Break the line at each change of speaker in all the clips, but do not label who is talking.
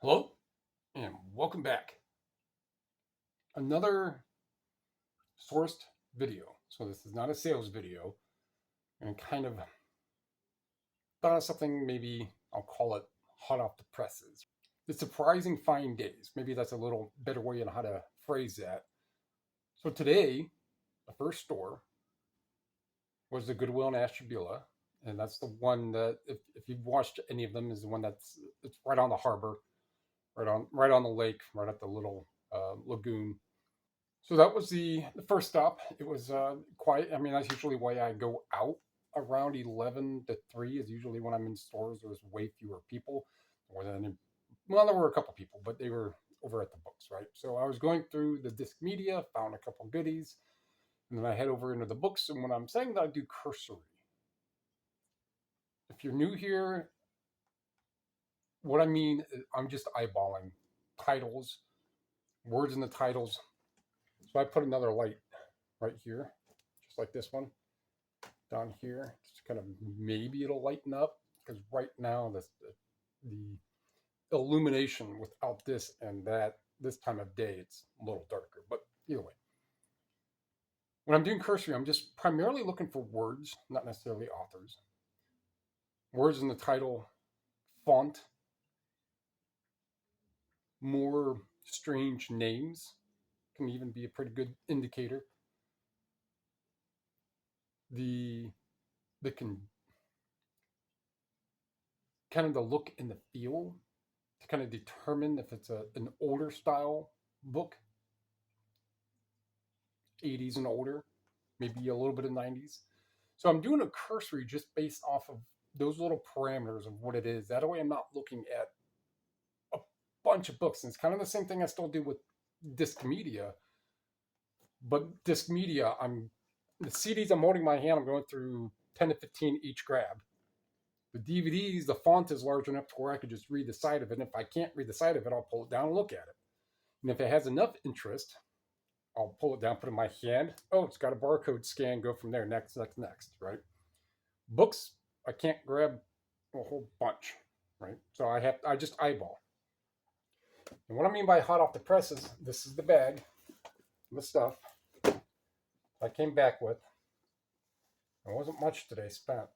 Hello and welcome back. Another sourced video. So this is not a sales video, and kind of thought of something, maybe I'll call it hot off the presses. The surprising find days. Maybe that's a little better way on how to phrase that. So today, the first store was the Goodwill in Ashtabula, and that's the one that if you've watched any of them is the one it's right on the harbor, right on the lake, right at the little lagoon. So that was the first stop. It was quiet. I mean, that's usually why I go out around 11 to 3 is usually when I'm in stores. There's way fewer people. More than, well, there were a couple people, but they were over at the books, right? So I was going through the disc media, found a couple goodies, and then I head over into the books. And when I'm saying that I do cursory, if you're new here, what I mean, I'm just eyeballing titles, words in the titles. So I put another light right here, just like this one down here. Just kind of maybe it'll lighten up because right now the illumination without this and that this time of day it's a little darker. But either way, when I'm doing cursory, I'm just primarily looking for words, not necessarily authors. Words in the title, font, more strange names can even be a pretty good indicator. The can kind of the look and the feel to kind of determine if it's an older style book, 80s and older, maybe a little bit of 90s. So I'm doing a cursory just based off of those little parameters of what it is. That way I'm not looking at a bunch of books. And it's kind of the same thing I still do with disc media. But disc media, the CDs I'm holding in my hand, I'm going through 10 to 15 each grab. The DVDs, the font is large enough to where I could just read the side of it. And if I can't read the side of it, I'll pull it down and look at it. And if it has enough interest, I'll pull it down, put it in my hand. Oh, it's got a barcode scan. Go from there. Next, right? Books, I can't grab a whole bunch, right? So I just eyeball. And what I mean by hot off the press is this is the bag, the stuff I came back with. There wasn't much today spent.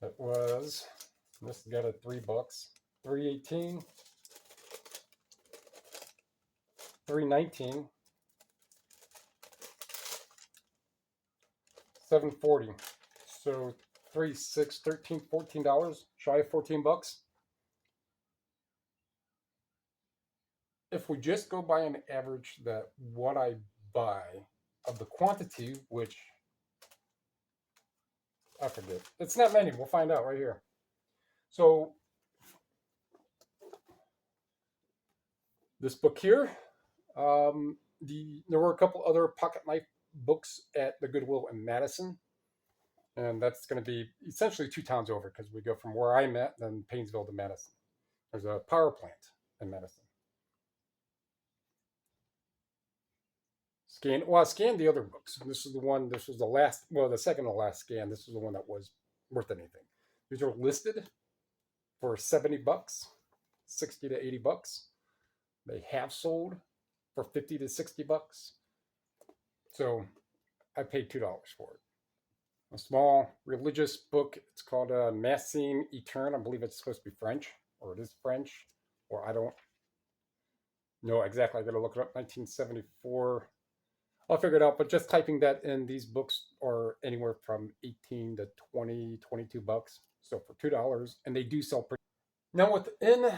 It was, this got a $3, 318, 319, 740. So 3, 6, 13, $14, shy of $14. If we just go by an average that what I buy of the quantity, which I forget, it's not many. We'll find out right here. So this book here, there were a couple other pocket knife books at the Goodwill in Madison, and that's going to be essentially 2 towns over because we go from where I'm at, then Painesville to Madison. There's a power plant in Madison. I scanned the other books. This is the one, this was the last, well, the second to last scan. This is the one that was worth anything. These are listed for $70, 60 to $80. They have sold for $50 to $60. So I paid $2 for it. A small religious book. It's called Massime Eterne. I believe it's supposed to be French, or it is French, or I don't know exactly. I got to look it up. 1974. I'll figure it out, but just typing that in, these books are anywhere from 18 to 20, $22. So for $2, and they do sell pretty. Now within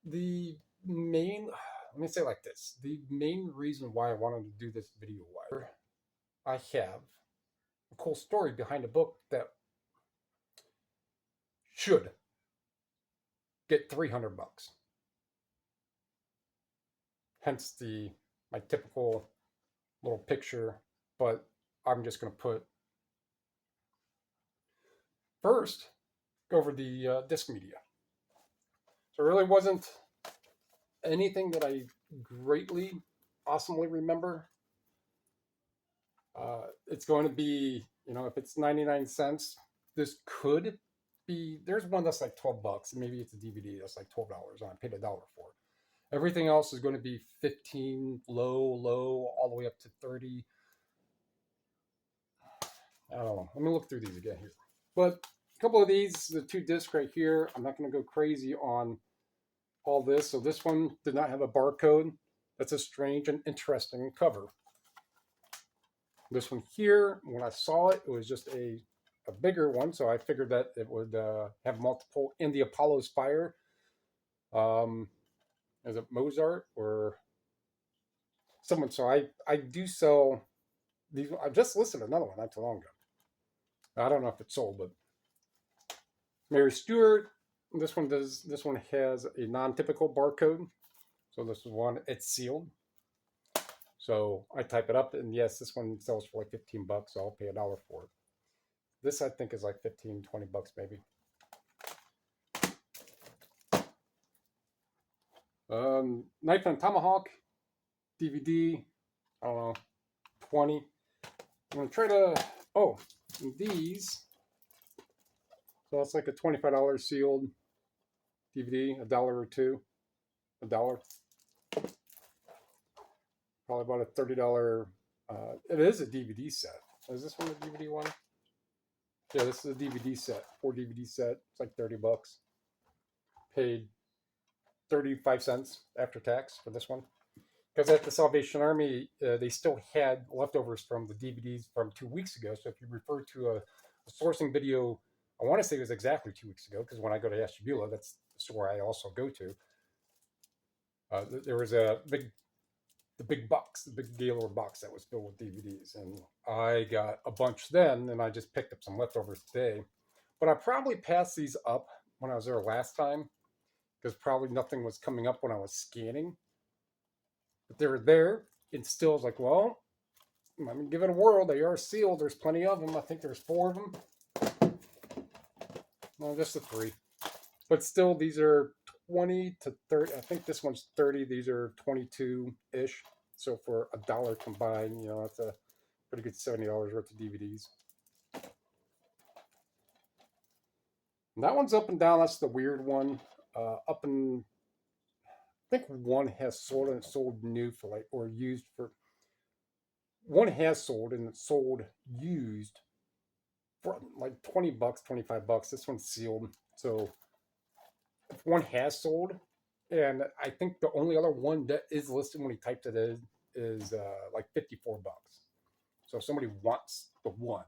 the main, let me say it like this, the main reason why I wanted to do this video wire, I have a cool story behind a book that should get $300. Hence my typical little picture, but I'm just going to put first go over the disc media. So it really wasn't anything that I greatly awesomely remember. It's going to be, if it's 99 cents, this could be, there's one that's like $12. Maybe it's a DVD that's like $12, and I paid $1 for it. Everything else is going to be 15, low, all the way up to 30. I don't know. Let me look through these again here. But a couple of these, the 2 discs right here, I'm not going to go crazy on all this. So this one did not have a barcode. That's a strange and interesting cover. This one here, when I saw it, it was just a bigger one. So I figured that it would have multiple. In the Apollo's Fire. Is it Mozart or someone? So I do sell these. I just listed another one not too long ago. I don't know if it's sold, but Mary Stewart. This one does. This one has a non-typical barcode. So this is one. It's sealed. So I type it up, and yes, this one sells for like $15. So I'll pay $1 for it. This I think is like 15, $20 maybe. Knife and Tomahawk DVD. I don't know, 20. I'm gonna try to. Oh, these. So it's like a $25 sealed DVD, $1 or $2, $1. Probably about a $30. It is a DVD set. Is this one a DVD one? Yeah, this is a DVD set, 4 DVD set. It's like $30. Paid 35 cents after tax for this one. Because at the Salvation Army, they still had leftovers from the DVDs from 2 weeks ago. So if you refer to a sourcing video, I want to say it was exactly 2 weeks ago, because when I go to Ashtabula, that's the store I also go to. There was the big box, the big Gaylord box that was filled with DVDs. And I got a bunch then, and I just picked up some leftovers today. But I probably passed these up when I was there last time, because probably nothing was coming up when I was scanning. But they were there, and still was like, well, I'm going to give it a whirl. They are sealed. There's plenty of them. I think there's 4 of them. No, just the 3. But still, these are 20 to 30. I think this one's 30. These are 22-ish. So for $1 combined, that's a pretty good $70 worth of DVDs. And that one's up and down. That's the weird one. Up and I think one has sold and sold new for like, or used for. One has sold and it's sold used for like $20, $25. This one's sealed. So if one has sold, and I think the only other one that is listed when he typed it in is like $54. So if somebody wants the one,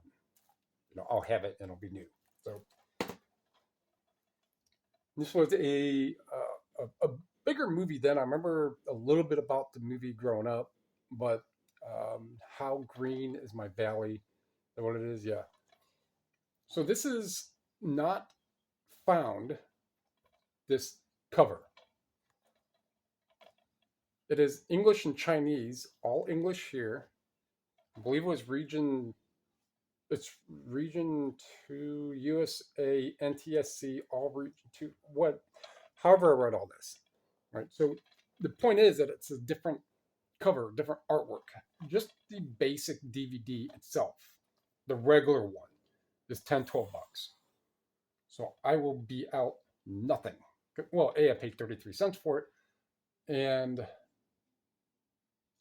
I'll have it and it'll be new. So this was a bigger movie then. I remember a little bit about the movie growing up, but How Green Is My Valley? Is that what it is? Yeah. So this is not found, this cover. It is English and Chinese, all English here. I believe it was it's region 2, USA, NTSC, all region 2, however I read all this. Right. So the point is that it's a different cover, different artwork. Just the basic DVD itself, the regular one, is $10, $12. So I will be out nothing. Well, I paid 33 cents for it, and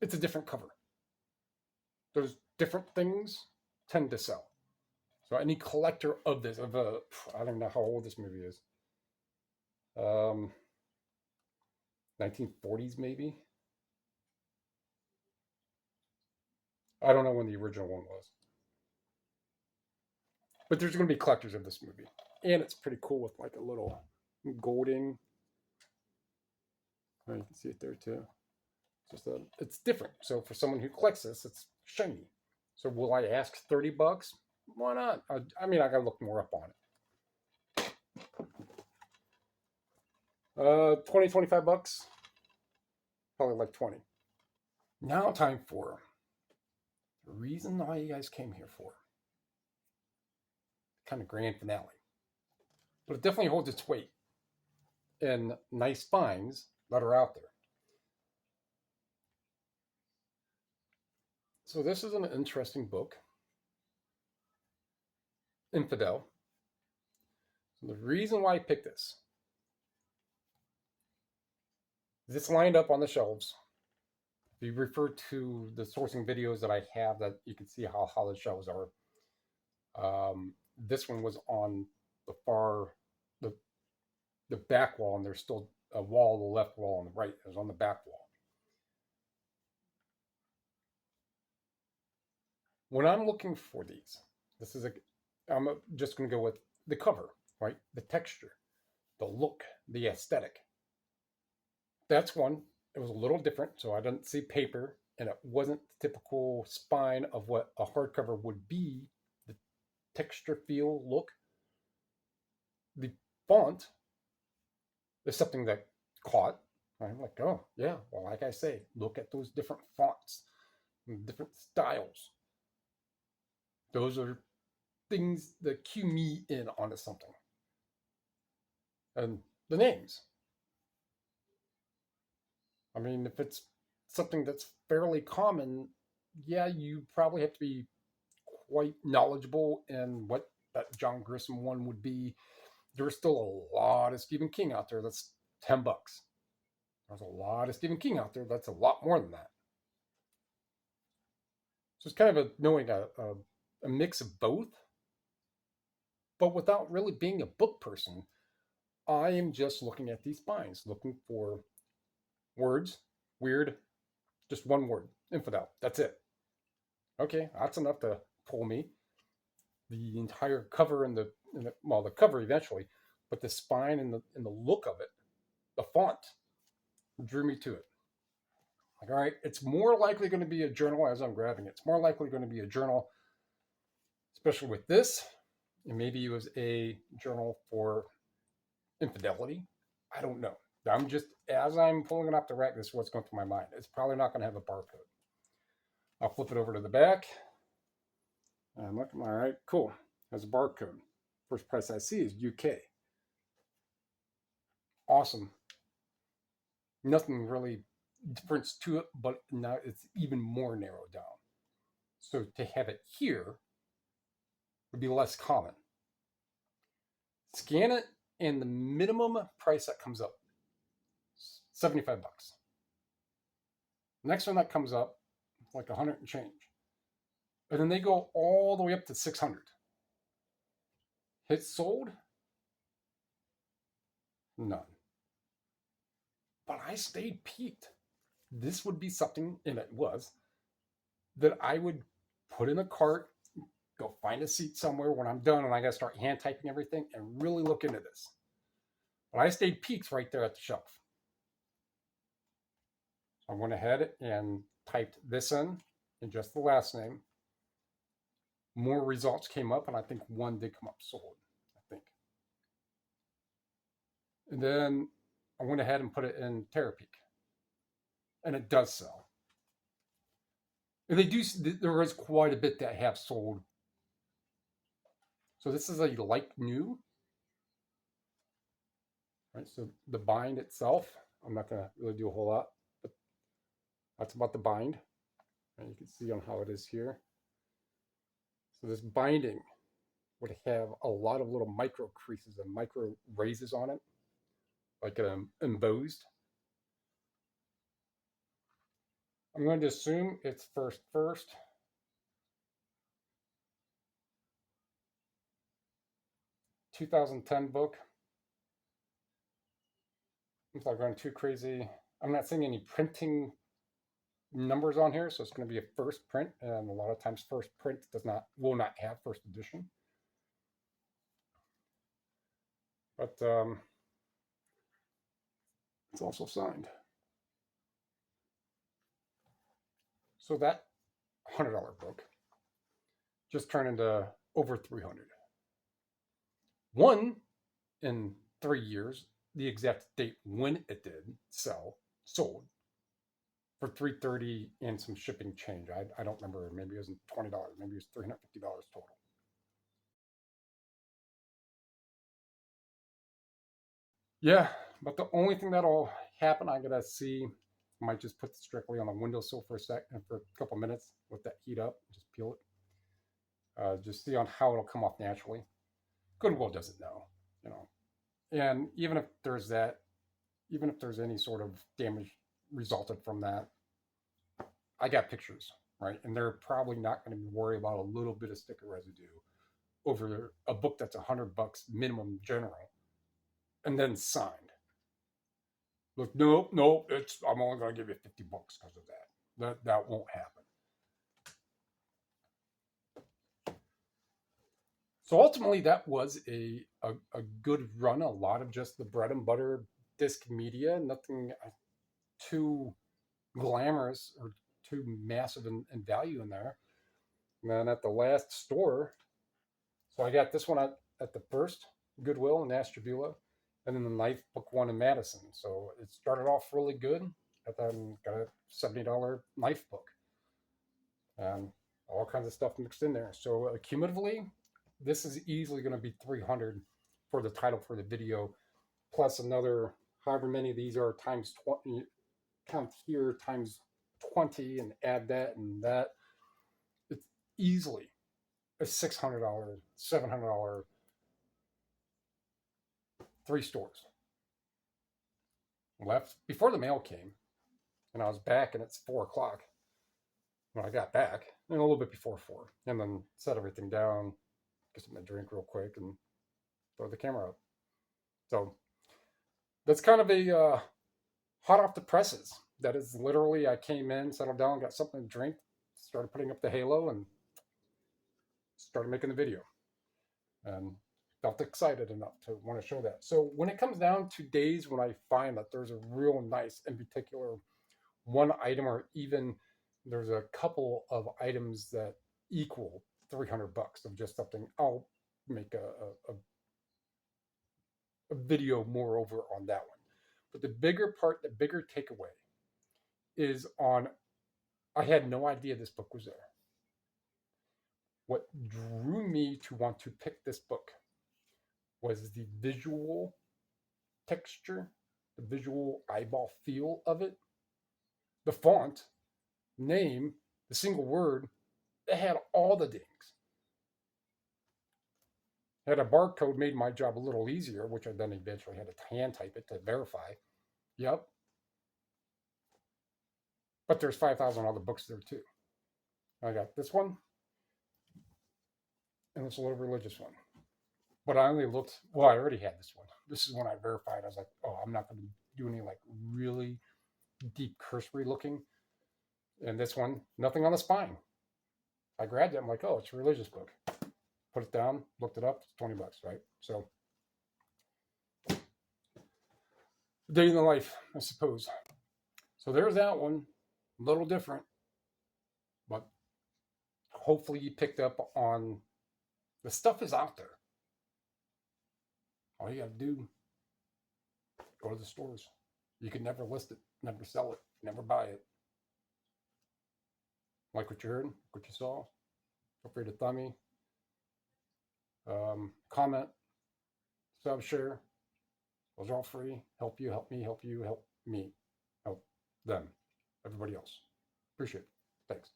it's a different cover. Those different things tend to sell. So any collector of this, I don't know how old this movie is. 1940s maybe. I don't know when the original one was. But there's going to be collectors of this movie. And it's pretty cool with like a little golding. Oh, you can see it there too. It's different. So for someone who collects this, it's shiny. So will I ask $30? Why not? I mean, I got to look more up on it. 20, $25. Probably like 20. Now time for the reason why you guys came here for. Kind of grand finale. But it definitely holds its weight in nice finds that are out there. So this is an interesting book. Infidel. So the reason why I picked this is it's lined up on the shelves. If you refer to the sourcing videos that I have, that you can see how the shelves are. This one was on the the the back wall, and there's still a wall, the left wall, on the right. It was on the back wall. When I'm looking for these, I'm just going to go with the cover, right? The texture, the look, the aesthetic. That's one. It was a little different, so I didn't see paper, and it wasn't the typical spine of what a hardcover would be. The texture, feel, look. The font is something that caught. I'm like, oh yeah, well, like I say, look at those different fonts, different styles. Those are things that cue me in onto something. And the names. I mean, if it's something that's fairly common, yeah, you probably have to be quite knowledgeable in what that John Grisham one would be. There's still a lot of Stephen King out there that's $10. There's a lot of Stephen King out there that's a lot more than that. So it's kind of knowing a mix of both, but without really being a book person. I am just looking at these spines, looking for words, weird, just one word, infidel. That's it. Okay, that's enough to pull me. The entire cover and the cover eventually, but the spine and the look of it, the font, drew me to it. Like, all right, it's more likely going to be a journal as I'm grabbing it. It's more likely going to be a journal, especially with this. And maybe it was a journal for infidelity. I don't know. As I'm pulling it off the rack, this is what's going through my mind. It's probably not going to have a barcode. I'll flip it over to the back. And look, all right, cool. Has a barcode. First price I see is UK. Awesome. Nothing really difference to it, but now it's even more narrowed down. So to have it here would be less common. Scan it, and the minimum price that comes up, $75. Next one that comes up, like 100 and change. And then they go all the way up to 600. Hit sold? None. But I stayed peaked. This would be something, and it was, that I would put in a cart, go find a seat somewhere when I'm done and I got to start hand typing everything and really look into this. But I stayed peaked right there at the shelf. So I went ahead and typed this in just the last name. More results came up, and I think one did come up sold, I think. And then I went ahead and put it in Terapeak, and it does sell. And there is quite a bit that have sold. So this is a like new. Right, so the bind itself, I'm not going to really do a whole lot, but that's about the bind. And you can see on how it is here. So this binding would have a lot of little micro creases and micro raises on it, like embossed. I'm going to assume it's first. 2010 book. If I'm going too crazy, I'm not seeing any printing numbers on here, so it's going to be a first print, and a lot of times first print will not have first edition. But it's also signed. So that $100 book just turned into over 300. One in 3 years, the exact date when it did sold for $330 and some shipping change. I don't remember. Maybe it was $20. Maybe it was $350 total. Yeah, but the only thing that'll happen, I gotta see. I might just put it strictly on the windowsill for a couple minutes, let that heat up, just peel it. Just see on how it'll come off naturally. Goodwill doesn't know. you know. And even if there's that, even if there's any sort of damage resulted from that, I got pictures, right? And they're probably not going to be worried about a little bit of sticker residue over a book that's $100 minimum general and then signed. Look, no, no, it's I'm only going to give you $50 because of that. That won't happen. So ultimately, that was a good run. A lot of just the bread and butter disc media, nothing too glamorous or too massive in value in there. And then at the last store, so I got this one at the first Goodwill in Ashtabula, and then the knife book one in Madison. So it started off really good. I then got a $70 knife book, and all kinds of stuff mixed in there. So cumulatively, this is easily going to be 300 for the title for the video, plus another however many of these are times 20. Count here times 20 and add that and that. It's easily a $600, $700, 3 stores. Left before the mail came, and I was back, and it's 4 o'clock when I got back, and a little bit before 4, and then set everything down, get something to drink real quick, and throw the camera up. So that's kind of a hot off the presses. That is literally, I came in, settled down, got something to drink, started putting up the halo, and started making the video. And felt excited enough to want to show that. So when it comes down to days when I find that there's a real nice, in particular, one item, or even there's a couple of items that equal $300 of just something, I'll make a video moreover on that one. But the bigger part, the bigger takeaway is on, I had no idea this book was there. What drew me to want to pick this book was the visual texture, the visual eyeball feel of it, the font, name, the single word. It had all the dings. Had a barcode, made my job a little easier, which I then eventually had to hand type it to verify. Yep. But there's 5,000 other books there too. I got this one, and this little religious one. But I only looked, well, I already had this one. This is when I verified. I was like, oh, I'm not going to do any like really deep cursory looking. And this one, nothing on the spine. I grabbed it. I'm like, oh, it's a religious book. Put it down, looked it up. It's $20, right? So, day in the life, I suppose. So there's that one. A little different, but hopefully you picked up on the stuff is out there. All you got to do, go to the stores. You can never list it, never sell it, never buy it. Like what you heard, what you saw, feel free to thumb me, comment, sub, share. Those are all free. Help you, help me, help you, help me, help them, everybody else. Appreciate it. Thanks.